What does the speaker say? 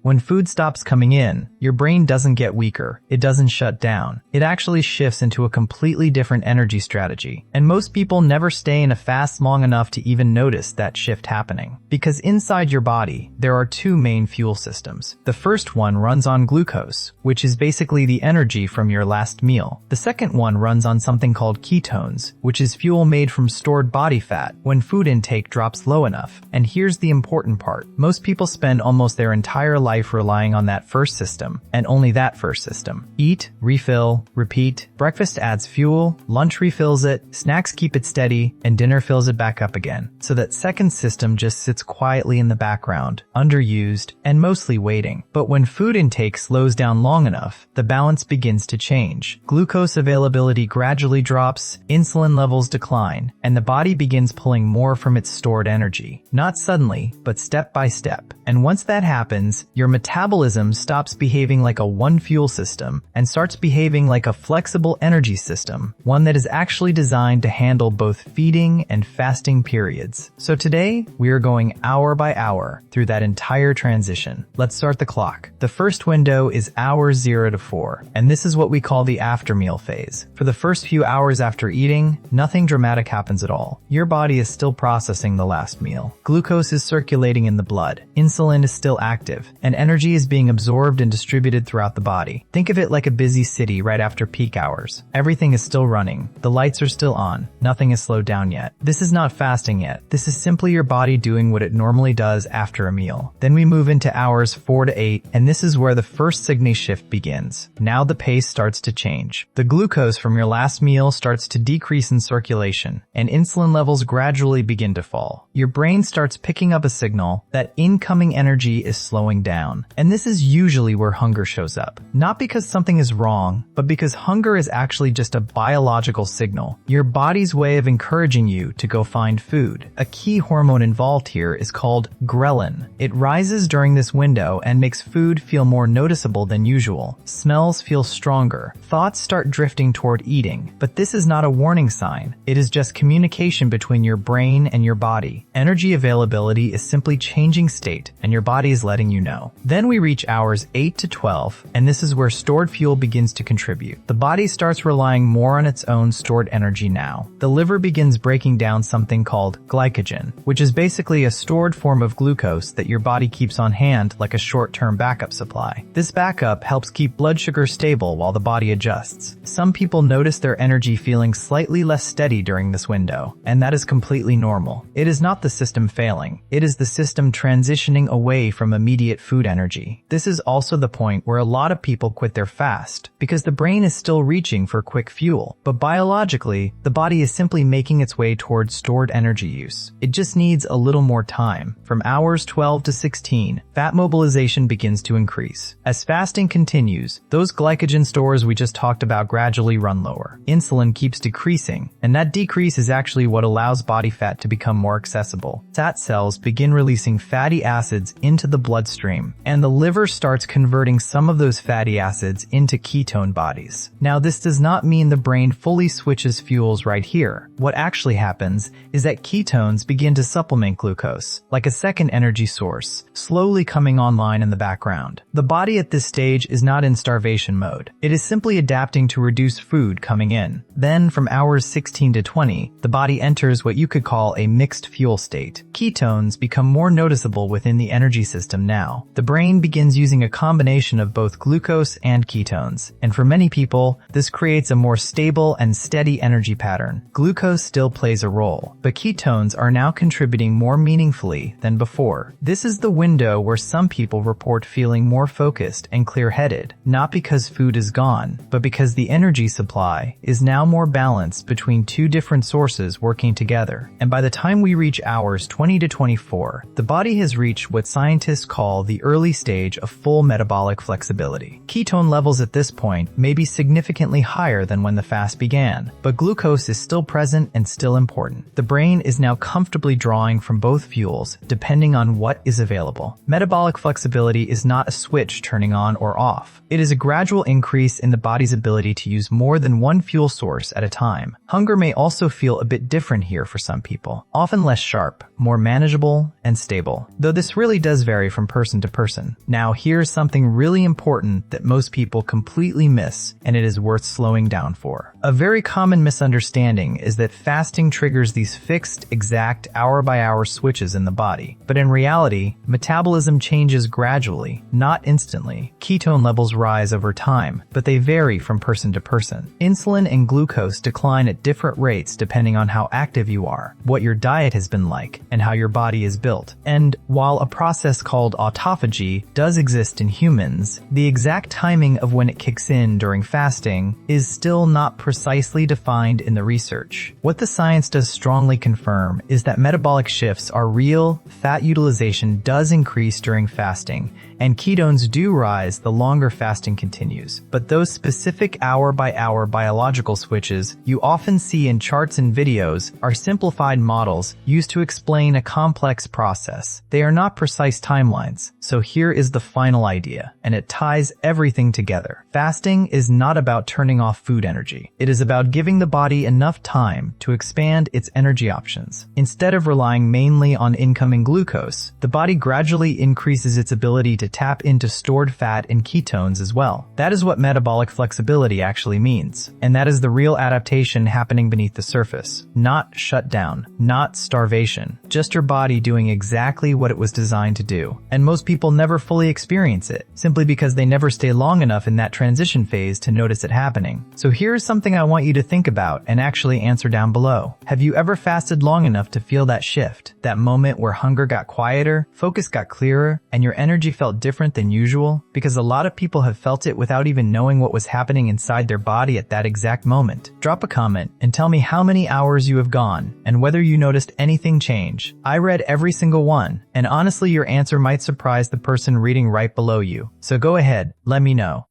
When food stops coming in, your brain doesn't get weaker, it doesn't shut down. It actually shifts into a completely different energy strategy. And most people never stay in a fast long enough to even notice that shift happening. Because inside your body, there are two main fuel systems. The first one runs on glucose, which is basically the energy from your last meal. The second one runs on something called ketones, which is fuel made from stored body fat when food intake drops low enough. And here's the important part. Most people spend almost their entire life relying on that first system, and only that first system. Eat, refill, repeat. Breakfast adds fuel, lunch refills it, snacks keep it steady, and dinner fills it back up again. So that second system just sits quietly in the background, underused, and mostly waiting. But when food intake slows down long enough, the balance begins to change. Glucose availability gradually drops, insulin levels decline, and the body begins pulling more from its stored energy. Not suddenly, but step by step. And once that happens, your metabolism stops behaving like a one-fuel system and starts behaving like a flexible energy system, one that is actually designed to handle both feeding and fasting periods. So today, we are going hour by hour through that entire transition. Let's start the clock. The first window is hours 0 to 4, and this is what we call the after-meal phase. For the first few hours after eating, nothing dramatic happens at all. Your body is still processing the last meal. Glucose is circulating in the blood. Insulin is still active, and energy is being absorbed and distributed throughout the body. Think of it like a busy city right after peak hours. Everything is still running. The lights are still on. Nothing is slowed down yet. This is not fasting yet. This is simply your body doing what it normally does after a meal. Then we move into hours 4 to 8, and this is where the first signal shift begins. Now the pace starts to change. The glucose from your last meal starts to decrease in circulation, and insulin levels gradually begin to fall. Your brain starts picking up a signal that incoming energy is slowing down. And this is usually where hunger shows up. Not because something is wrong, but because hunger is actually just a biological signal. Your body's way of encouraging you to go find food. A key hormone involved here is called ghrelin. It rises during this window and makes food feel more noticeable than usual. Smells feel stronger. Thoughts start drifting toward eating. But this is not a warning sign. It is just communication between your brain and your body. Energy availability is simply changing state, and your body is letting you know. Then we reach hours 8 to 12, and this is where stored fuel begins to contribute. The body starts relying more on its own stored energy now. The liver begins breaking down something called glycogen, which is basically a stored form of glucose that your body keeps on hand like a short-term backup supply. This backup helps keep blood sugar stable while the body adjusts. Some people notice their energy feeling slightly less steady during this window, and that is completely normal. It is not the system failing. It is the system transitioning away from immediate food energy. This is also the point where a lot of people quit their fast, because the brain is still reaching for quick fuel. But biologically, the body is simply making its way towards stored energy use. It just needs a little more time. From hours 12 to 16, fat mobilization begins to increase. As fasting continues, those glycogen stores we just talked about gradually run lower. Insulin keeps decreasing, and that decrease is actually what allows body fat to become more accessible. Fat cells begin releasing fatty acids into the bloodstream, and the liver starts converting some of those fatty acids into ketone bodies. Now, this does not mean the brain fully switches fuels right here. What actually happens is that ketones begin to supplement glucose, like a second energy source, slowly coming online in the background. The body at this stage is not in starvation mode. It is simply adapting to reduce food coming in. Then, from hours 16 to 20, the body enters what you could call a mixed fuel state. Ketones become more noticeable within the energy system now. The brain begins using a combination of both glucose and ketones, and for many people, this creates a more stable and steady energy pattern. Glucose still plays a role, but ketones are now contributing more meaningfully than before. This is the window where some people report feeling more focused and clear-headed, not because food is gone, but because the energy supply is now more balanced between two different sources working together. And by the time we reach hours 20 to 24, the body has reached what scientists call the early stage of full metabolic flexibility. Ketone levels at this point may be significantly higher than when the fast began, but glucose is still present and still important. The brain is now comfortably drawing from both fuels, depending on what is available. Metabolic flexibility is not a switch turning on or off. It is a gradual increase in the body's ability to use more than one fuel source at a time. Hunger may also feel a bit different here for some people, often less sharp, more manageable, and stable, though this really does vary from person to person. Now, here's something really important that most people completely miss, and it is worth slowing down for. A very common misunderstanding is that fasting triggers these fixed, exact, hour-by-hour switches in the body. But in reality, metabolism changes gradually, not instantly. Ketone levels rise over time, but they vary from person to person. Insulin and glucose decline at different rates depending on how active you are, what your diet has been like, and how your body is built. And while a process called autophagy does exist in humans, the exact timing of when it kicks in during fasting is still not precisely defined in the research. What the science does strongly confirm is that metabolic shifts are real, fat utilization does increase during fasting, and ketones do rise the longer fasting continues. But those specific hour-by-hour biological switches you often see in charts and videos are simplified models used to explain a complex process. They are not precise timelines. So here is the final idea, and it ties everything together. Fasting is not about turning off food energy. It is about giving the body enough time to expand its energy options. Instead of relying mainly on incoming glucose, the body gradually increases its ability to tap into stored fat and ketones as well. That is what metabolic flexibility actually means. And that is the real adaptation happening beneath the surface. Not shutdown, not starvation, just your body doing exactly what it was designed to do. And most people never fully experience it, simply because they never stay long enough in that transition phase to notice it happening. So here's something I want you to think about and actually answer down below. Have you ever fasted long enough to feel that shift? That moment where hunger got quieter, focus got clearer, and your energy felt different than usual? Because a lot of people have felt it without even knowing what was happening inside their body at that exact moment. Drop a comment and tell me how many hours you have gone and whether you noticed anything change. I read every single one, and honestly your answer might surprise the person reading right below you. So go ahead, let me know.